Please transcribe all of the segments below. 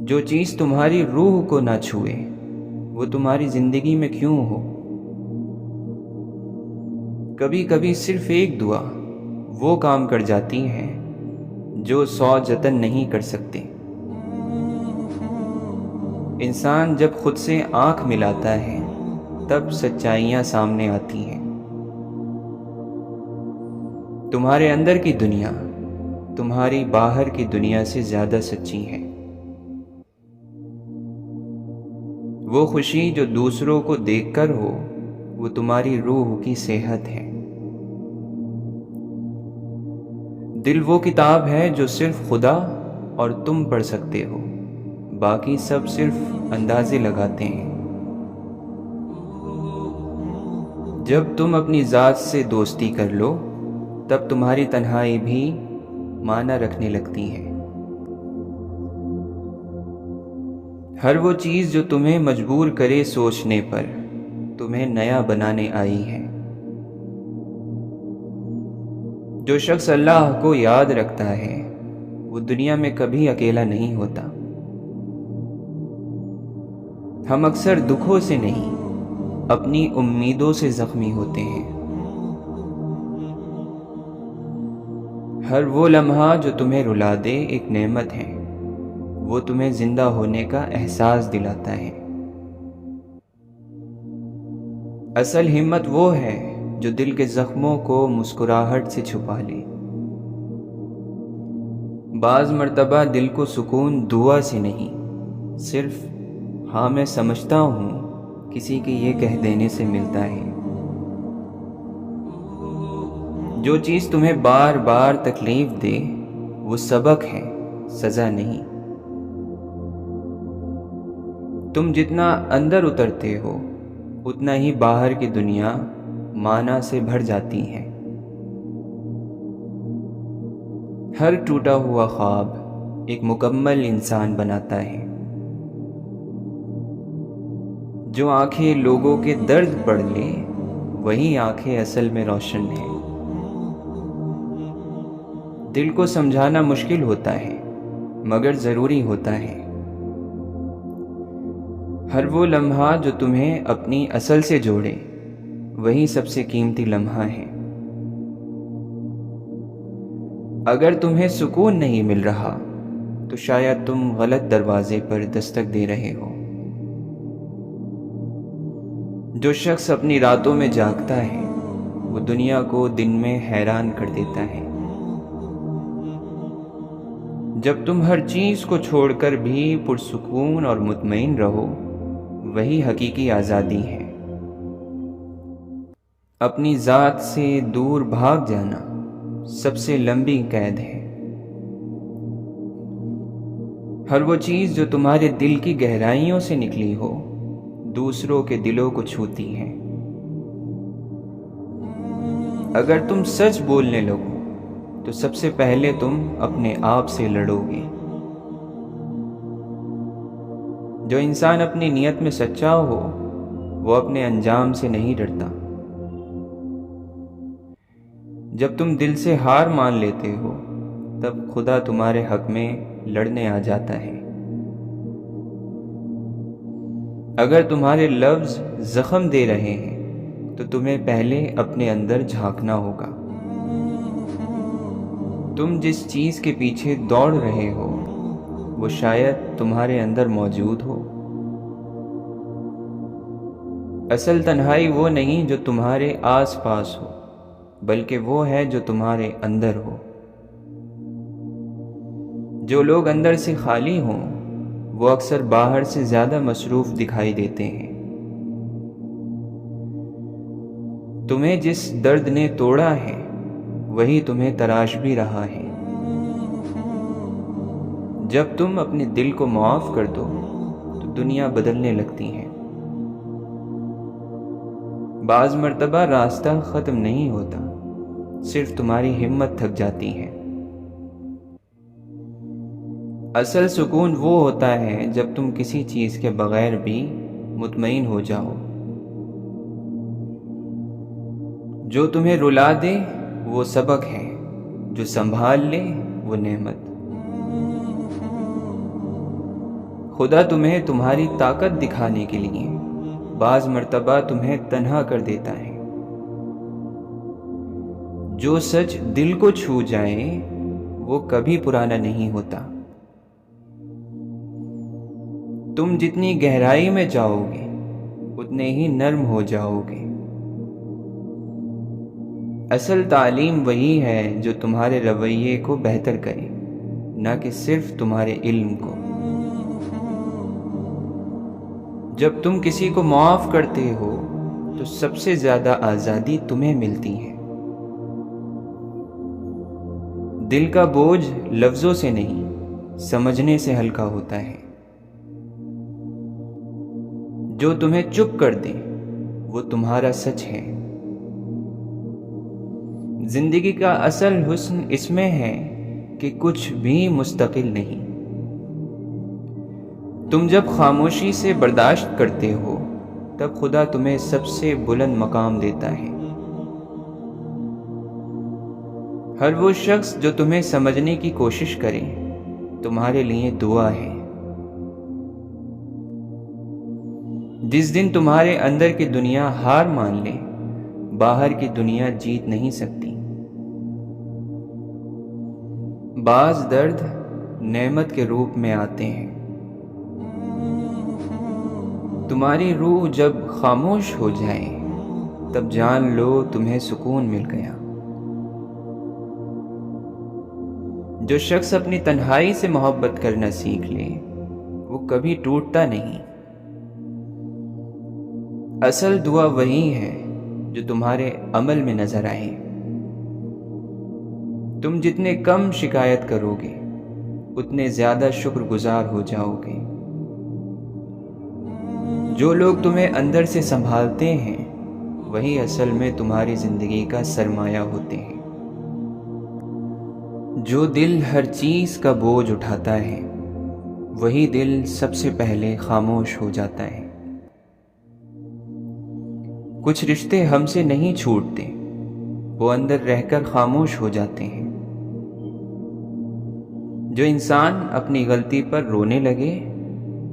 جو چیز تمہاری روح کو نہ چھوئے وہ تمہاری زندگی میں کیوں ہو؟ کبھی کبھی صرف ایک دعا وہ کام کر جاتی ہے جو 100 جتن نہیں کر سکتے۔ انسان جب خود سے آنکھ ملاتا ہے تب سچائیاں سامنے آتی ہیں۔ تمہارے اندر کی دنیا تمہاری باہر کی دنیا سے زیادہ سچی ہے۔ وہ خوشی جو دوسروں کو دیکھ کر ہو وہ تمہاری روح کی صحت ہے۔ دل وہ کتاب ہے جو صرف خدا اور تم پڑھ سکتے ہو، باقی سب صرف اندازے لگاتے ہیں۔ جب تم اپنی ذات سے دوستی کر لو تب تمہاری تنہائی بھی معنی رکھنے لگتی ہے۔ ہر وہ چیز جو تمہیں مجبور کرے سوچنے پر تمہیں نیا بنانے آئی ہے۔ جو شخص اللہ کو یاد رکھتا ہے وہ دنیا میں کبھی اکیلا نہیں ہوتا۔ ہم اکثر دکھوں سے نہیں اپنی امیدوں سے زخمی ہوتے ہیں۔ ہر وہ لمحہ جو تمہیں رلا دے ایک نعمت ہے، وہ تمہیں زندہ ہونے کا احساس دلاتا ہے۔ اصل ہمت وہ ہے جو دل کے زخموں کو مسکراہٹ سے چھپا لے۔ بعض مرتبہ دل کو سکون دعا سے نہیں، صرف ہاں میں سمجھتا ہوں کسی کے یہ کہہ دینے سے ملتا ہے۔ جو چیز تمہیں بار بار تکلیف دے وہ سبق ہے، سزا نہیں۔ تم جتنا اندر اترتے ہو اتنا ہی باہر کی دنیا معنی سے بھر جاتی ہے۔ ہر ٹوٹا ہوا خواب ایک مکمل انسان بناتا ہے۔ جو آنکھیں لوگوں کے درد پڑھ لے وہی آنکھیں اصل میں روشن ہیں۔ دل کو سمجھانا مشکل ہوتا ہے مگر ضروری ہوتا ہے۔ ہر وہ لمحہ جو تمہیں اپنی اصل سے جوڑے وہی سب سے قیمتی لمحہ ہے۔ اگر تمہیں سکون نہیں مل رہا تو شاید تم غلط دروازے پر دستک دے رہے ہو۔ جو شخص اپنی راتوں میں جاگتا ہے وہ دنیا کو دن میں حیران کر دیتا ہے۔ جب تم ہر چیز کو چھوڑ کر بھی پرسکون اور مطمئن رہو وہی حقیقی آزادی ہے۔ اپنی ذات سے دور بھاگ جانا سب سے لمبی قید ہے۔ ہر وہ چیز جو تمہارے دل کی گہرائیوں سے نکلی ہو دوسروں کے دلوں کو چھوتی ہے۔ اگر تم سچ بولنے لگو تو سب سے پہلے تم اپنے آپ سے لڑو گے۔ جو انسان اپنی نیت میں سچا ہو وہ اپنے انجام سے نہیں ڈرتا۔ جب تم دل سے ہار مان لیتے ہو تب خدا تمہارے حق میں لڑنے آ جاتا ہے۔ اگر تمہارے لفظ زخم دے رہے ہیں تو تمہیں پہلے اپنے اندر جھانکنا ہوگا۔ تم جس چیز کے پیچھے دوڑ رہے ہو وہ شاید تمہارے اندر موجود ہو۔ اصل تنہائی وہ نہیں جو تمہارے آس پاس ہو بلکہ وہ ہے جو تمہارے اندر ہو۔ جو لوگ اندر سے خالی ہوں وہ اکثر باہر سے زیادہ مصروف دکھائی دیتے ہیں۔ تمہیں جس درد نے توڑا ہے وہی تمہیں تراش بھی رہا ہے۔ جب تم اپنے دل کو معاف کر دو تو دنیا بدلنے لگتی ہے۔ بعض مرتبہ راستہ ختم نہیں ہوتا، صرف تمہاری ہمت تھک جاتی ہے۔ اصل سکون وہ ہوتا ہے جب تم کسی چیز کے بغیر بھی مطمئن ہو جاؤ۔ جو تمہیں رلا دے وہ سبق ہے، جو سنبھال لے وہ نعمت۔ خدا تمہیں تمہاری طاقت دکھانے کے لیے بعض مرتبہ تمہیں تنہا کر دیتا ہے۔ جو سچ دل کو چھو جائے وہ کبھی پرانا نہیں ہوتا۔ تم جتنی گہرائی میں جاؤ گے اتنے ہی نرم ہو جاؤ گے۔ اصل تعلیم وہی ہے جو تمہارے رویے کو بہتر کرے، نہ کہ صرف تمہارے علم کو۔ جب تم کسی کو معاف کرتے ہو تو سب سے زیادہ آزادی تمہیں ملتی ہے۔ دل کا بوجھ لفظوں سے نہیں، سمجھنے سے ہلکا ہوتا ہے۔ جو تمہیں چپ کر دے وہ تمہارا سچ ہے۔ زندگی کا اصل حسن اس میں ہے کہ کچھ بھی مستقل نہیں۔ تم جب خاموشی سے برداشت کرتے ہو تب خدا تمہیں سب سے بلند مقام دیتا ہے۔ ہر وہ شخص جو تمہیں سمجھنے کی کوشش کرے تمہارے لیے دعا ہے۔ جس دن تمہارے اندر کی دنیا ہار مان لے، باہر کی دنیا جیت نہیں سکتی۔ بعض درد نعمت کے روپ میں آتے ہیں۔ تمہاری روح جب خاموش ہو جائے تب جان لو تمہیں سکون مل گیا۔ جو شخص اپنی تنہائی سے محبت کرنا سیکھ لے وہ کبھی ٹوٹتا نہیں۔ اصل دعا وہی ہے جو تمہارے عمل میں نظر آئے۔ تم جتنے کم شکایت کرو گے اتنے زیادہ شکر گزار ہو جاؤ گے۔ جو لوگ تمہیں اندر سے سنبھالتے ہیں وہی اصل میں تمہاری زندگی کا سرمایہ ہوتے ہیں۔ جو دل ہر چیز کا بوجھ اٹھاتا ہے وہی دل سب سے پہلے خاموش ہو جاتا ہے۔ کچھ رشتے ہم سے نہیں چھوٹتے، وہ اندر رہ کر خاموش ہو جاتے ہیں۔ جو انسان اپنی غلطی پر رونے لگے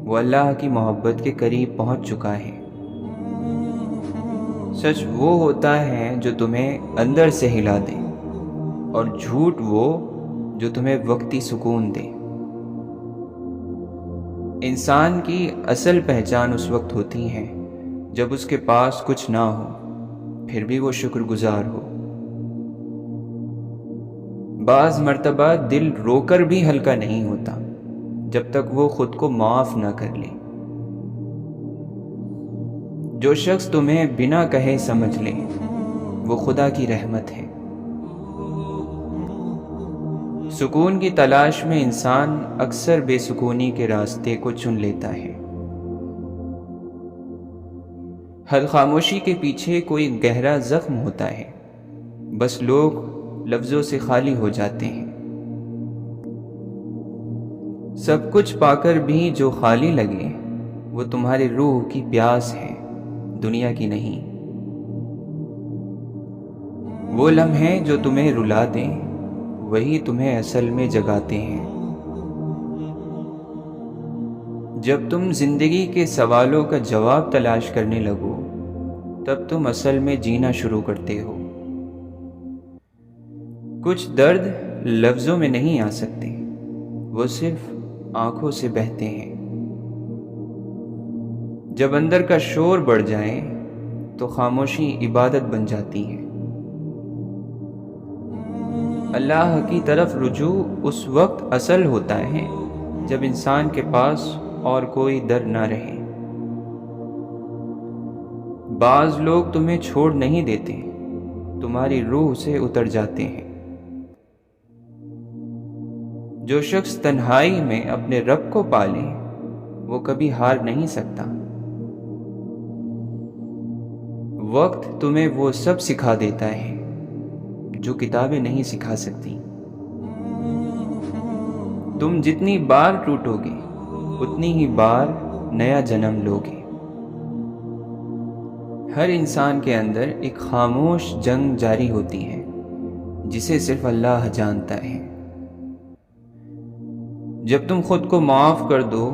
وہ اللہ کی محبت کے قریب پہنچ چکا ہے۔ سچ وہ ہوتا ہے جو تمہیں اندر سے ہلا دے، اور جھوٹ وہ جو تمہیں وقتی سکون دے۔ انسان کی اصل پہچان اس وقت ہوتی ہے جب اس کے پاس کچھ نہ ہو پھر بھی وہ شکر گزار ہو۔ بعض مرتبہ دل رو کر بھی ہلکا نہیں ہوتا جب تک وہ خود کو معاف نہ کر لے۔ جو شخص تمہیں بنا کہے سمجھ لے وہ خدا کی رحمت ہے۔ سکون کی تلاش میں انسان اکثر بے سکونی کے راستے کو چن لیتا ہے۔ ہر خاموشی کے پیچھے کوئی گہرا زخم ہوتا ہے، بس لوگ لفظوں سے خالی ہو جاتے ہیں۔ سب کچھ پا کر بھی جو خالی لگے وہ تمہاری روح کی پیاس ہے، دنیا کی نہیں۔ وہ لمحے جو تمہیں رلا دیں وہی تمہیں اصل میں جگاتے ہیں۔ جب تم زندگی کے سوالوں کا جواب تلاش کرنے لگو تب تم اصل میں جینا شروع کرتے ہو۔ کچھ درد لفظوں میں نہیں آ سکتے، وہ صرف آنکھوں سے بہتے ہیں۔ جب اندر کا شور بڑھ جائے تو خاموشی عبادت بن جاتی ہے۔ اللہ کی طرف رجوع اس وقت اصل ہوتا ہے جب انسان کے پاس اور کوئی در نہ رہے۔ بعض لوگ تمہیں چھوڑ نہیں دیتے، تمہاری روح سے اتر جاتے ہیں۔ جو شخص تنہائی میں اپنے رب کو پالے وہ کبھی ہار نہیں سکتا۔ وقت تمہیں وہ سب سکھا دیتا ہے جو کتابیں نہیں سکھا سکتی۔ تم جتنی بار ٹوٹو گے اتنی ہی بار نیا جنم لوگے۔ ہر انسان کے اندر ایک خاموش جنگ جاری ہوتی ہے جسے صرف اللہ جانتا ہے۔ جب تم خود کو معاف کر دو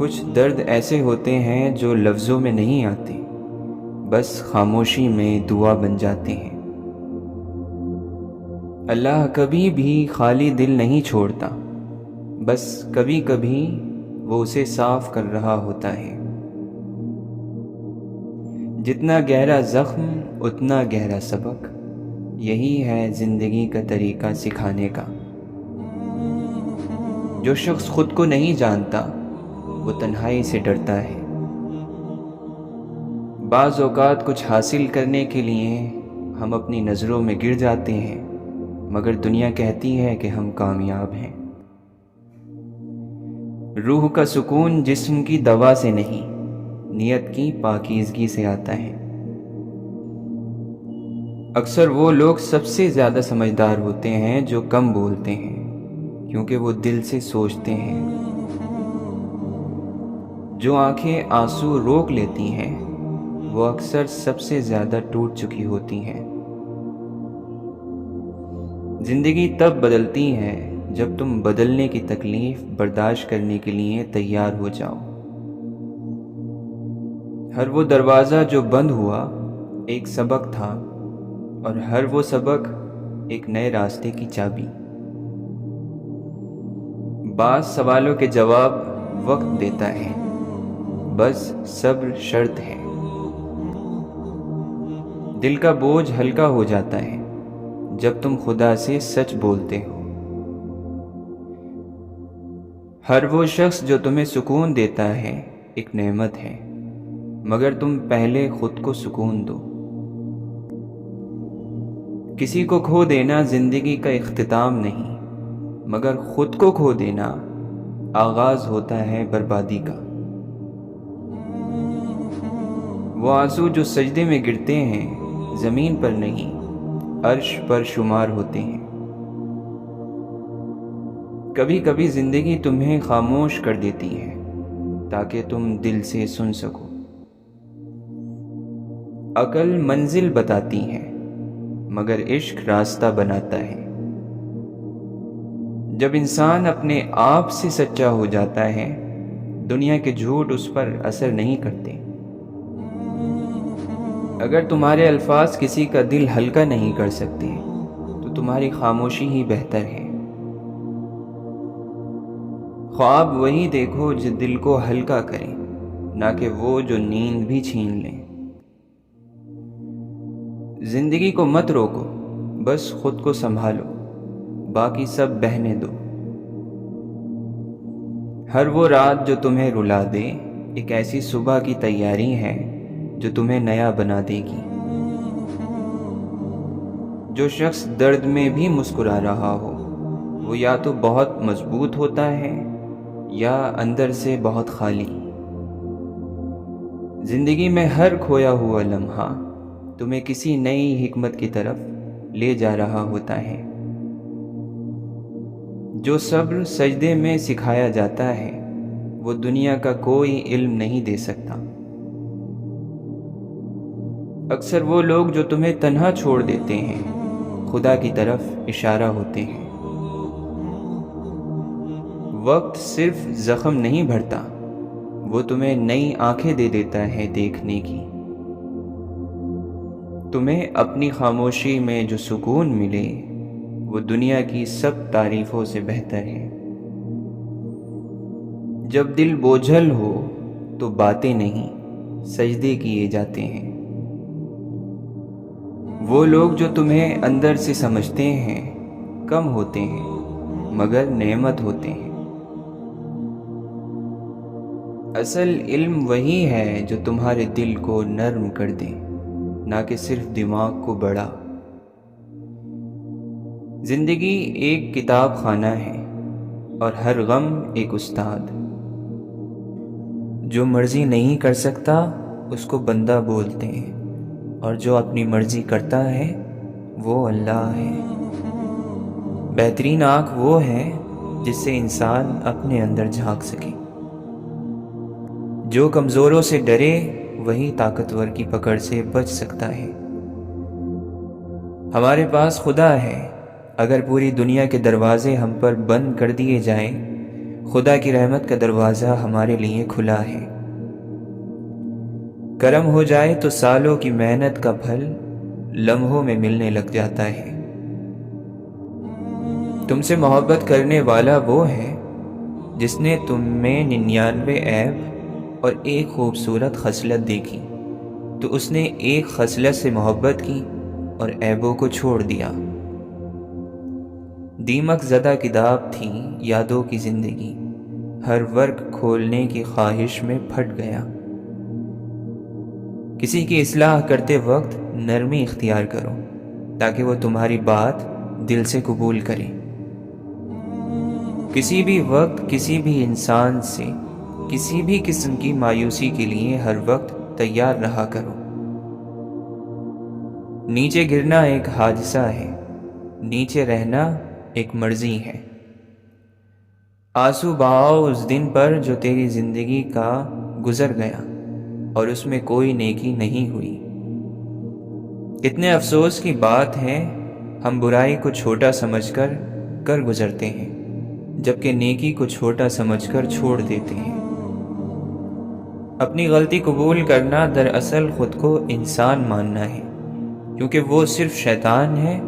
کچھ درد ایسے ہوتے ہیں جو لفظوں میں نہیں آتے، بس خاموشی میں دعا بن جاتے ہیں۔ اللہ کبھی بھی خالی دل نہیں چھوڑتا، بس کبھی کبھی وہ اسے صاف کر رہا ہوتا ہے۔ جتنا گہرا زخم اتنا گہرا سبق، یہی ہے زندگی کا طریقہ سکھانے کا۔ جو شخص خود کو نہیں جانتا وہ تنہائی سے ڈرتا ہے۔ بعض اوقات کچھ حاصل کرنے کے لیے ہم اپنی نظروں میں گر جاتے ہیں، مگر دنیا کہتی ہے کہ ہم کامیاب ہیں۔ روح کا سکون جسم کی دوا سے نہیں، نیت کی پاکیزگی سے آتا ہے۔ اکثر وہ لوگ سب سے زیادہ سمجھدار ہوتے ہیں جو کم بولتے ہیں، کیونکہ وہ دل سے سوچتے ہیں۔ جو آنکھیں آنسو روک لیتی ہیں وہ اکثر سب سے زیادہ ٹوٹ چکی ہوتی ہیں۔ زندگی تب بدلتی ہے جب تم بدلنے کی تکلیف برداشت کرنے کے لیے تیار ہو جاؤ۔ ہر وہ دروازہ جو بند ہوا ایک سبق تھا، اور ہر وہ سبق ایک نئے راستے کی چابی۔ بعض سوالوں کے جواب وقت دیتا ہے، بس صبر شرط ہے۔ دل کا بوجھ ہلکا ہو جاتا ہے جب تم خدا سے سچ بولتے ہو۔ ہر وہ شخص جو تمہیں سکون دیتا ہے ایک نعمت ہے، مگر تم پہلے خود کو سکون دو۔ کسی کو کھو دینا زندگی کا اختتام نہیں، مگر خود کو کھو دینا آغاز ہوتا ہے بربادی کا۔ وہ آنسو جو سجدے میں گرتے ہیں زمین پر نہیں، عرش پر شمار ہوتے ہیں۔ کبھی کبھی زندگی تمہیں خاموش کر دیتی ہے تاکہ تم دل سے سن سکو۔ عقل منزل بتاتی ہے مگر عشق راستہ بناتا ہے۔ جب انسان اپنے آپ سے سچا ہو جاتا ہے، دنیا کے جھوٹ اس پر اثر نہیں کرتے۔ اگر تمہارے الفاظ کسی کا دل ہلکا نہیں کر سکتے تو تمہاری خاموشی ہی بہتر ہے۔ خواب وہی دیکھو جو دل کو ہلکا کرے، نہ کہ وہ جو نیند بھی چھین لیں۔ زندگی کو مت روکو، بس خود کو سنبھالو، باقی سب بہنے دو۔ ہر وہ رات جو تمہیں رلا دے ایک ایسی صبح کی تیاری ہے جو تمہیں نیا بنا دے گی۔ جو شخص درد میں بھی مسکرا رہا ہو وہ یا تو بہت مضبوط ہوتا ہے یا اندر سے بہت خالی۔ زندگی میں ہر کھویا ہوا لمحہ تمہیں کسی نئی حکمت کی طرف لے جا رہا ہوتا ہے۔ جو صبر سجدے میں سکھایا جاتا ہے وہ دنیا کا کوئی علم نہیں دے سکتا۔ اکثر وہ لوگ جو تمہیں تنہا چھوڑ دیتے ہیں خدا کی طرف اشارہ ہوتے ہیں۔ وقت صرف زخم نہیں بھرتا، وہ تمہیں نئی آنکھیں دے دیتا ہے دیکھنے کی۔ تمہیں اپنی خاموشی میں جو سکون ملے وہ دنیا کی سب تعریفوں سے بہتر ہے۔ جب دل بوجھل ہو تو باتیں نہیں سجدے کیے جاتے ہیں۔ وہ لوگ جو تمہیں اندر سے سمجھتے ہیں کم ہوتے ہیں مگر نعمت ہوتے ہیں۔ اصل علم وہی ہے جو تمہارے دل کو نرم کر دے، نہ کہ صرف دماغ کو بڑا۔ زندگی ایک کتاب خانہ ہے اور ہر غم ایک استاد۔ جو مرضی نہیں کر سکتا اس کو بندہ بولتے ہیں، اور جو اپنی مرضی کرتا ہے وہ اللہ ہے۔ بہترین آنکھ وہ ہے جس سے انسان اپنے اندر جھانک سکے۔ جو کمزوروں سے ڈرے وہی طاقتور کی پکڑ سے بچ سکتا ہے۔ ہمارے پاس خدا ہے، اگر پوری دنیا کے دروازے ہم پر بند کر دیے جائیں خدا کی رحمت کا دروازہ ہمارے لیے کھلا ہے۔ کرم ہو جائے تو سالوں کی محنت کا پھل لمحوں میں ملنے لگ جاتا ہے۔ تم سے محبت کرنے والا وہ ہے جس نے تم میں 99 عیب اور ایک خوبصورت خصلت دیکھی، تو اس نے ایک خصلت سے محبت کی اور عیبوں کو چھوڑ دیا۔ دیمک زدہ کتاب تھی یادوں کی زندگی، ہر ورق کھولنے کی خواہش میں پھٹ گیا۔ کسی کی اصلاح کرتے وقت نرمی اختیار کرو تاکہ وہ تمہاری بات دل سے قبول کرے۔ کسی بھی وقت کسی بھی انسان سے کسی بھی قسم کی مایوسی کے لیے ہر وقت تیار رہا کرو۔ نیچے گرنا ایک حادثہ ہے، نیچے رہنا ایک مرضی ہے۔ آنسو بہاؤ اس دن پر جو تیری زندگی کا گزر گیا اور اس میں کوئی نیکی نہیں ہوئی۔ کتنے افسوس کی بات ہے، ہم برائی کو چھوٹا سمجھ کر گزرتے ہیں، جبکہ نیکی کو چھوٹا سمجھ کر چھوڑ دیتے ہیں۔ اپنی غلطی قبول کرنا دراصل خود کو انسان ماننا ہے، کیونکہ وہ صرف شیطان ہے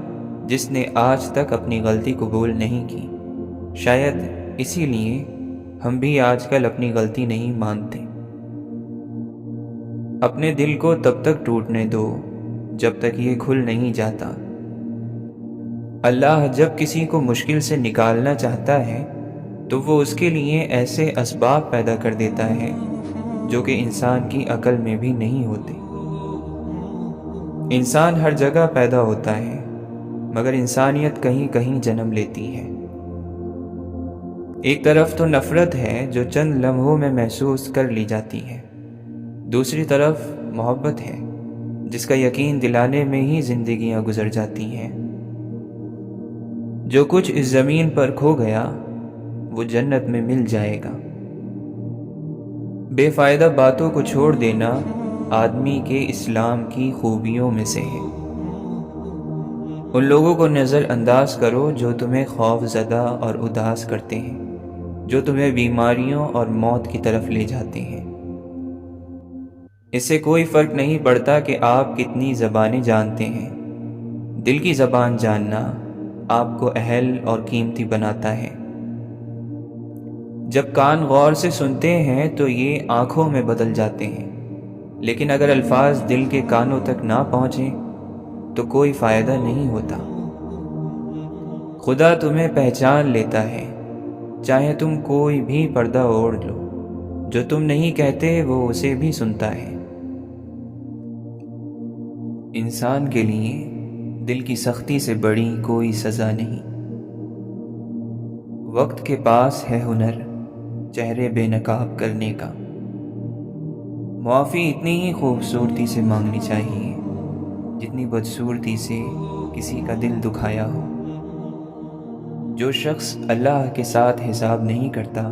جس نے آج تک اپنی غلطی قبول نہیں کی۔ شاید اسی لیے ہم بھی آج کل اپنی غلطی نہیں مانتے۔ اپنے دل کو تب تک ٹوٹنے دو جب تک یہ کھل نہیں جاتا۔ اللہ جب کسی کو مشکل سے نکالنا چاہتا ہے تو وہ اس کے لیے ایسے اسباب پیدا کر دیتا ہے جو کہ انسان کی عقل میں بھی نہیں ہوتے۔ انسان ہر جگہ پیدا ہوتا ہے، مگر انسانیت کہیں کہیں جنم لیتی ہے۔ ایک طرف تو نفرت ہے جو چند لمحوں میں محسوس کر لی جاتی ہے، دوسری طرف محبت ہے جس کا یقین دلانے میں ہی زندگیاں گزر جاتی ہیں۔ جو کچھ اس زمین پر کھو گیا وہ جنت میں مل جائے گا۔ بے فائدہ باتوں کو چھوڑ دینا آدمی کے اسلام کی خوبیوں میں سے ہے۔ ان لوگوں کو نظر انداز کرو جو تمہیں خوف زدہ اور اداس کرتے ہیں، جو تمہیں بیماریوں اور موت کی طرف لے جاتے ہیں۔ اس سے کوئی فرق نہیں پڑتا کہ آپ کتنی زبانیں جانتے ہیں، دل کی زبان جاننا آپ کو اہل اور قیمتی بناتا ہے۔ جب کان غور سے سنتے ہیں تو یہ آنکھوں میں بدل جاتے ہیں، لیکن اگر الفاظ دل کے کانوں تک نہ پہنچیں تو کوئی فائدہ نہیں ہوتا۔ خدا تمہیں پہچان لیتا ہے، چاہے تم کوئی بھی پردہ اوڑھ لو، جو تم نہیں کہتے وہ اسے بھی سنتا ہے۔ انسان کے لیے دل کی سختی سے بڑی کوئی سزا نہیں۔ وقت کے پاس ہے ہنر چہرے بے نقاب کرنے کا۔ معافی اتنی ہی خوبصورتی سے مانگنی چاہیے جتنی بدصورتی سے کسی کا دل دکھایا ہو۔ جو شخص اللہ کے ساتھ حساب نہیں کرتا،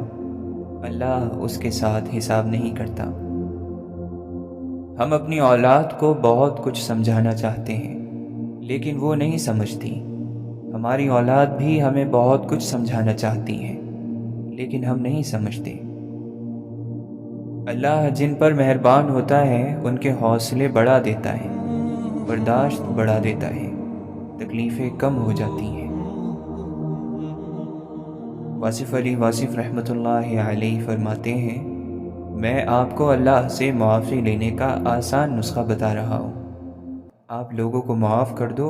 اللہ اس کے ساتھ حساب نہیں کرتا۔ ہم اپنی اولاد کو بہت کچھ سمجھانا چاہتے ہیں لیکن وہ نہیں سمجھتی۔ ہماری اولاد بھی ہمیں بہت کچھ سمجھانا چاہتی ہے لیکن ہم نہیں سمجھتے۔ اللہ جن پر مہربان ہوتا ہے ان کے حوصلے بڑھا دیتا ہے، برداشت بڑھا دیتا ہے، تکلیفیں کم ہو جاتی ہیں۔ واصف علی واصف رحمۃ اللہ علیہ فرماتے ہیں، میں آپ کو اللہ سے معافی لینے کا آسان نسخہ بتا رہا ہوں۔ آپ لوگوں کو معاف کر دو،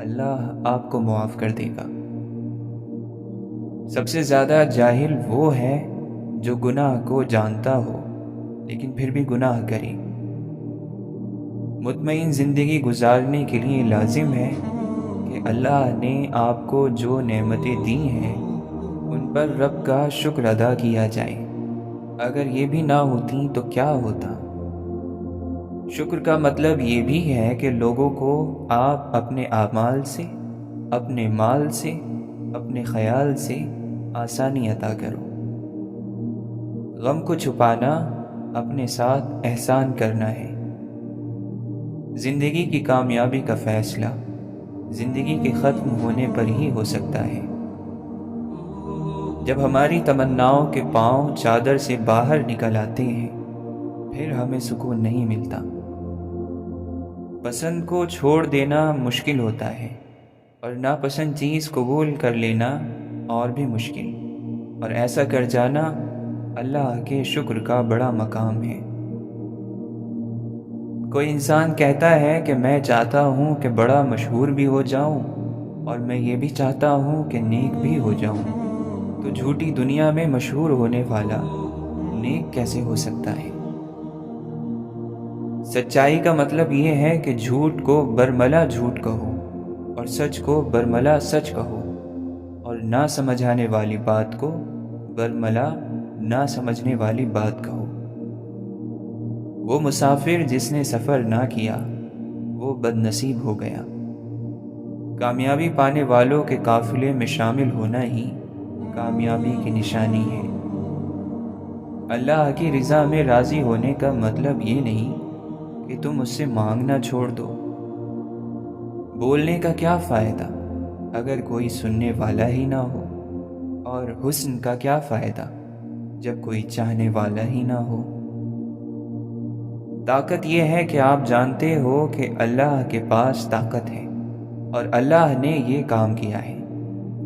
اللہ آپ کو معاف کر دے گا۔ سب سے زیادہ جاہل وہ ہے جو گناہ کو جانتا ہو لیکن پھر بھی گناہ کرے۔ مطمئن زندگی گزارنے کے لیے لازم ہے کہ اللہ نے آپ کو جو نعمتیں دی ہیں ان پر رب کا شکر ادا کیا جائے۔ اگر یہ بھی نہ ہوتی تو کیا ہوتا؟ شکر کا مطلب یہ بھی ہے کہ لوگوں کو آپ اپنے اعمال سے، اپنے مال سے، اپنے خیال سے آسانی عطا کرو۔ غم کو چھپانا اپنے ساتھ احسان کرنا ہے۔ زندگی کی کامیابی کا فیصلہ زندگی کے ختم ہونے پر ہی ہو سکتا ہے۔ جب ہماری تمناؤں کے پاؤں چادر سے باہر نکل آتے ہیں پھر ہمیں سکون نہیں ملتا۔ پسند کو چھوڑ دینا مشکل ہوتا ہے اور ناپسند چیز قبول کر لینا اور بھی مشکل، اور ایسا کر جانا اللہ کے شکر کا بڑا مقام ہے۔ کوئی انسان کہتا ہے کہ میں چاہتا ہوں کہ بڑا مشہور بھی ہو جاؤں اور میں یہ بھی چاہتا ہوں کہ نیک بھی ہو جاؤں، تو جھوٹی دنیا میں مشہور ہونے والا نیک کیسے ہو سکتا ہے؟ سچائی کا مطلب یہ ہے کہ جھوٹ کو برملا جھوٹ کہو اور سچ کو برملا سچ کہو، اور نہ سمجھانے والی بات کو برملا نہ سمجھنے والی بات کہو۔ وہ مسافر جس نے سفر نہ کیا وہ بد نصیب ہو گیا۔ کامیابی پانے والوں کے قافلے میں شامل ہونا ہی کامیابی کی نشانی ہے۔ اللہ کی رضا میں راضی ہونے کا مطلب یہ نہیں کہ تم اس سے مانگنا چھوڑ دو۔ بولنے کا کیا فائدہ اگر کوئی سننے والا ہی نہ ہو، اور حسن کا کیا فائدہ جب کوئی چاہنے والا ہی نہ ہو۔ طاقت یہ ہے کہ آپ جانتے ہو کہ اللہ کے پاس طاقت ہے اور اللہ نے یہ کام کیا ہے،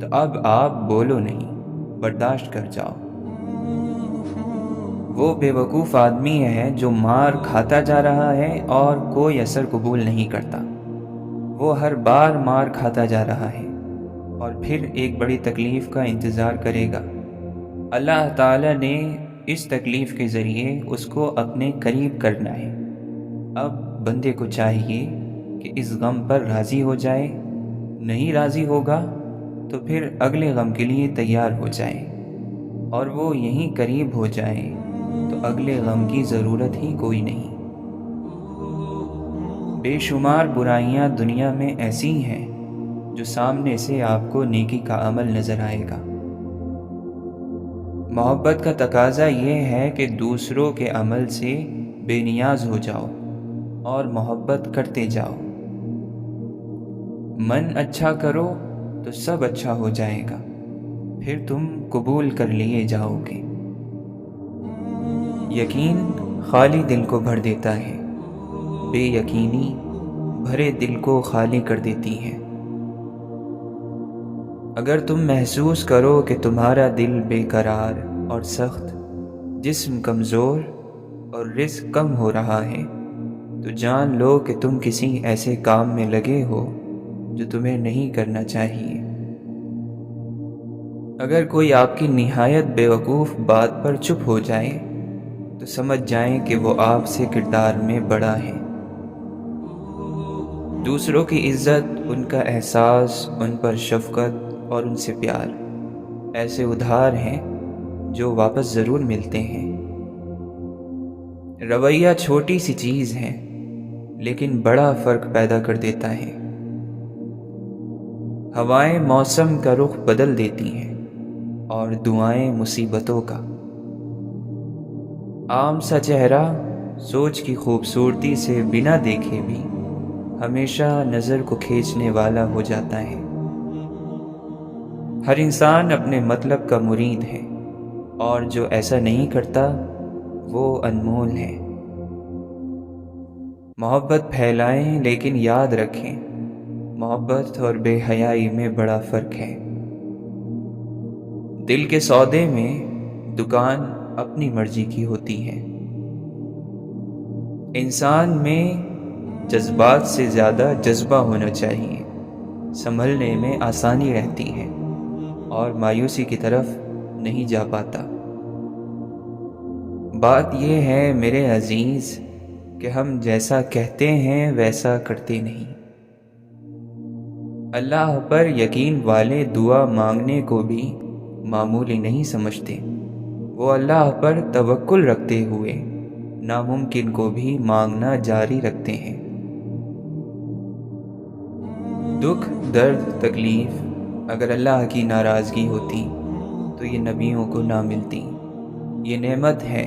تو اب آپ بولو نہیں، برداشت کر جاؤ۔ وہ بے وقوف آدمی ہے جو مار کھاتا جا رہا ہے اور کوئی اثر قبول نہیں کرتا۔ وہ ہر بار مار کھاتا جا رہا ہے اور پھر ایک بڑی تکلیف کا انتظار کرے گا۔ اللہ تعالی نے اس تکلیف کے ذریعے اس کو اپنے قریب کرنا ہے۔ اب بندے کو چاہیے کہ اس غم پر راضی ہو جائے، نہیں راضی ہوگا تو پھر اگلے غم کے لیے تیار ہو جائے، اور وہ یہیں قریب ہو جائے تو اگلے غم کی ضرورت ہی کوئی نہیں۔ بے شمار برائیاں دنیا میں ایسی ہیں جو سامنے سے آپ کو نیکی کا عمل نظر آئے گا۔ محبت کا تقاضا یہ ہے کہ دوسروں کے عمل سے بے نیاز ہو جاؤ اور محبت کرتے جاؤ۔ من اچھا کرو تو سب اچھا ہو جائے گا، پھر تم قبول کر لیے جاؤ گے۔ یقین خالی دل کو بھر دیتا ہے، بے یقینی بھرے دل کو خالی کر دیتی ہے۔ اگر تم محسوس کرو کہ تمہارا دل بے قرار اور سخت، جسم کمزور اور رزق کم ہو رہا ہے، تو جان لو کہ تم کسی ایسے کام میں لگے ہو جو تمہیں نہیں کرنا چاہیے۔ اگر کوئی آپ کی نہایت بیوقوف بات پر چپ ہو جائے تو سمجھ جائیں کہ وہ آپ سے کردار میں بڑا ہے۔ دوسروں کی عزت، ان کا احساس، ان پر شفقت اور ان سے پیار ایسے ادھار ہیں جو واپس ضرور ملتے ہیں۔ رویہ چھوٹی سی چیز ہے لیکن بڑا فرق پیدا کر دیتا ہے۔ ہوائیں موسم کا رخ بدل دیتی ہیں اور دعائیں مصیبتوں کا۔ عام سا چہرہ سوچ کی خوبصورتی سے بنا دیکھے بھی ہمیشہ نظر کو کھینچنے والا ہو جاتا ہے۔ ہر انسان اپنے مطلب کا مرید ہے، اور جو ایسا نہیں کرتا وہ انمول ہے۔ محبت پھیلائیں لیکن یاد رکھیں محبت اور بے حیائی میں بڑا فرق ہے۔ دل کے سودے میں دکان اپنی مرضی کی ہوتی ہے۔ انسان میں جذبات سے زیادہ جذبہ ہونا چاہیے، سنبھلنے میں آسانی رہتی ہے اور مایوسی کی طرف نہیں جا پاتا۔ بات یہ ہے میرے عزیز کہ ہم جیسا کہتے ہیں ویسا کرتے نہیں۔ اللہ پر یقین والے دعا مانگنے کو بھی معمولی نہیں سمجھتے، وہ اللہ پر توکل رکھتے ہوئے ناممکن کو بھی مانگنا جاری رکھتے ہیں۔ دکھ، درد، تکلیف اگر اللہ کی ناراضگی ہوتی تو یہ نبیوں کو نہ ملتی۔ یہ نعمت ہے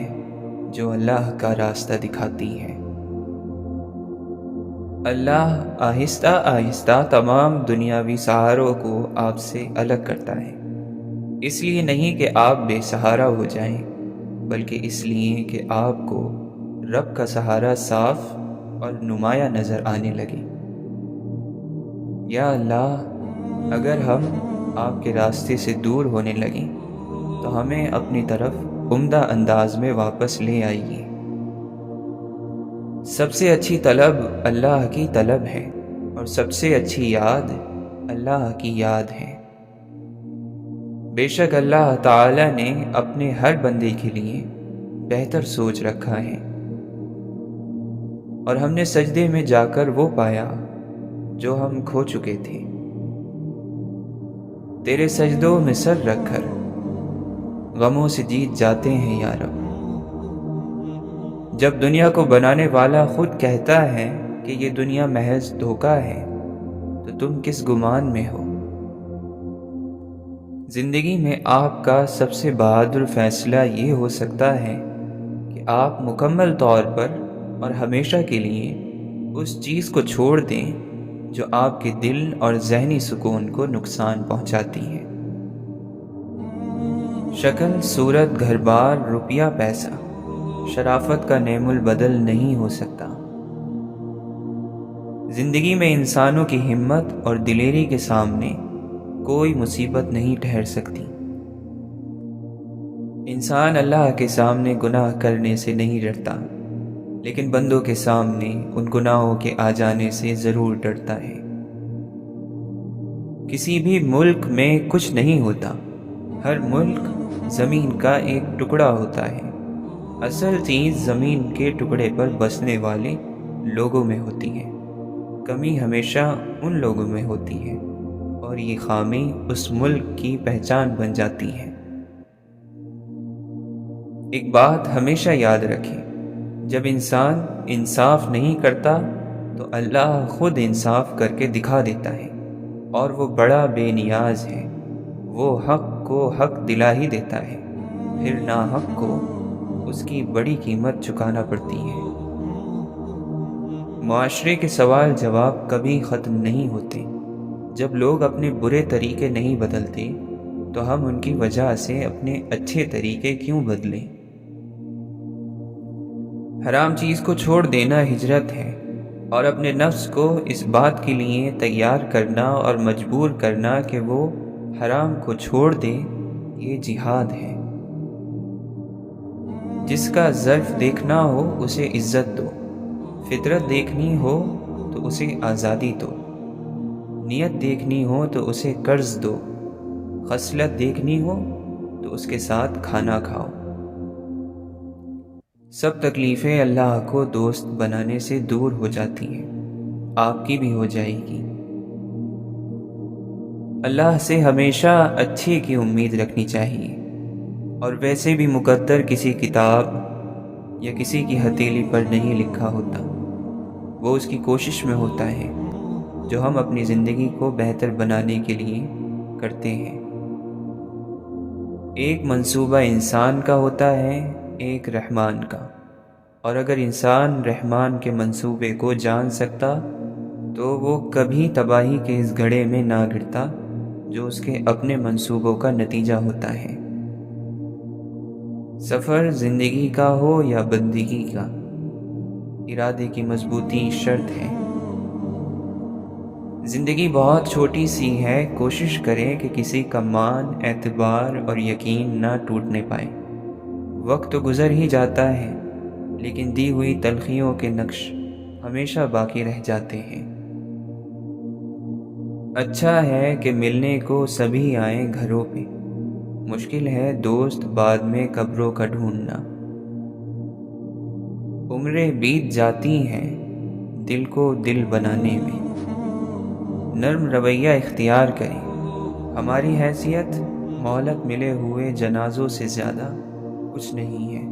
جو اللہ کا راستہ دکھاتی ہے۔ اللہ آہستہ آہستہ تمام دنیاوی سہاروں کو آپ سے الگ کرتا ہے۔ اس لیے نہیں کہ آپ بے سہارا ہو جائیں، بلکہ اس لیے کہ آپ کو رب کا سہارا صاف اور نمایاں نظر آنے لگے۔ یا اللہ، اگر ہم آپ کے راستے سے دور ہونے لگیں تو ہمیں اپنی طرف عمدہ انداز میں واپس لے آئیے۔ سب سے اچھی طلب اللہ کی طلب ہے، اور سب سے اچھی یاد اللہ کی یاد ہے۔ بے شک اللہ تعالی نے اپنے ہر بندے کے لیے بہتر سوچ رکھا ہے، اور ہم نے سجدے میں جا کر وہ پایا جو ہم کھو چکے تھے۔ تیرے سجدوں میں سر رکھ کر غموں سے جیت جاتے ہیں یا رب۔ جب دنیا کو بنانے والا خود کہتا ہے کہ یہ دنیا محض دھوکہ ہے، تو تم کس گمان میں ہو؟ زندگی میں آپ کا سب سے بہادر فیصلہ یہ ہو سکتا ہے کہ آپ مکمل طور پر اور ہمیشہ کے لیے اس چیز کو چھوڑ دیں جو آپ کے دل اور ذہنی سکون کو نقصان پہنچاتی ہے۔ شکل، صورت، گھر بار، روپیہ، پیسہ شرافت کا نعم البدل نہیں ہو سکتا۔ زندگی میں انسانوں کی ہمت اور دلیری کے سامنے کوئی مصیبت نہیں ٹھہر سکتی۔ انسان اللہ کے سامنے گناہ کرنے سے نہیں ڈرتا، لیکن بندوں کے سامنے ان گناہوں کے آ جانے سے ضرور ڈرتا ہے۔ کسی بھی ملک میں کچھ نہیں ہوتا، ہر ملک زمین کا ایک ٹکڑا ہوتا ہے۔ اصل چیز زمین کے ٹکڑے پر بسنے والے لوگوں میں ہوتی ہے، کمی ہمیشہ ان لوگوں میں ہوتی ہے، اور یہ خامی اس ملک کی پہچان بن جاتی ہے۔ ایک بات ہمیشہ یاد رکھیں، جب انسان انصاف نہیں کرتا تو اللہ خود انصاف کر کے دکھا دیتا ہے، اور وہ بڑا بے نیاز ہے۔ وہ حق کو حق دلا ہی دیتا ہے، پھر ناحق کو اس کی بڑی قیمت چکانا پڑتی ہے۔ معاشرے کے سوال جواب کبھی ختم نہیں ہوتے۔ جب لوگ اپنے برے طریقے نہیں بدلتے تو ہم ان کی وجہ سے اپنے اچھے طریقے کیوں بدلیں؟ حرام چیز کو چھوڑ دینا ہجرت ہے، اور اپنے نفس کو اس بات کے لیے تیار کرنا اور مجبور کرنا کہ وہ حرام کو چھوڑ دے، یہ جہاد ہے۔ جس کا ظرف دیکھنا ہو اسے عزت دو، فطرت دیکھنی ہو تو اسے آزادی دو، نیت دیکھنی ہو تو اسے قرض دو، خصلت دیکھنی ہو تو اس کے ساتھ کھانا کھاؤ۔ سب تکلیفیں اللہ کو دوست بنانے سے دور ہو جاتی ہیں، آپ کی بھی ہو جائے گی۔ اللہ سے ہمیشہ اچھے کی امید رکھنی چاہیے، اور ویسے بھی مقدر کسی کتاب یا کسی کی ہتھیلی پر نہیں لکھا ہوتا، وہ اس کی کوشش میں ہوتا ہے جو ہم اپنی زندگی کو بہتر بنانے کے لیے کرتے ہیں۔ ایک منصوبہ انسان کا ہوتا ہے، ایک رحمان کا، اور اگر انسان رحمان کے منصوبے کو جان سکتا تو وہ کبھی تباہی کے اس گڑھے میں نہ گرتا جو اس کے اپنے منصوبوں کا نتیجہ ہوتا ہے۔ سفر زندگی کا ہو یا بندگی کا، ارادے کی مضبوطی شرط ہے۔ زندگی بہت چھوٹی سی ہے، کوشش کریں کہ کسی کا مان، اعتبار اور یقین نہ ٹوٹنے پائے۔ وقت تو گزر ہی جاتا ہے، لیکن دی ہوئی تلخیوں کے نقش ہمیشہ باقی رہ جاتے ہیں۔ اچھا ہے کہ ملنے کو سبھی آئیں گھروں پہ، مشکل ہے دوست بعد میں قبروں کا ڈھونڈنا۔ عمریں بیت جاتی ہیں دل کو دل بنانے میں، نرم رویہ اختیار کریں، ہماری حیثیت مہلت ملے ہوئے جنازوں سے زیادہ کچھ نہیں ہے۔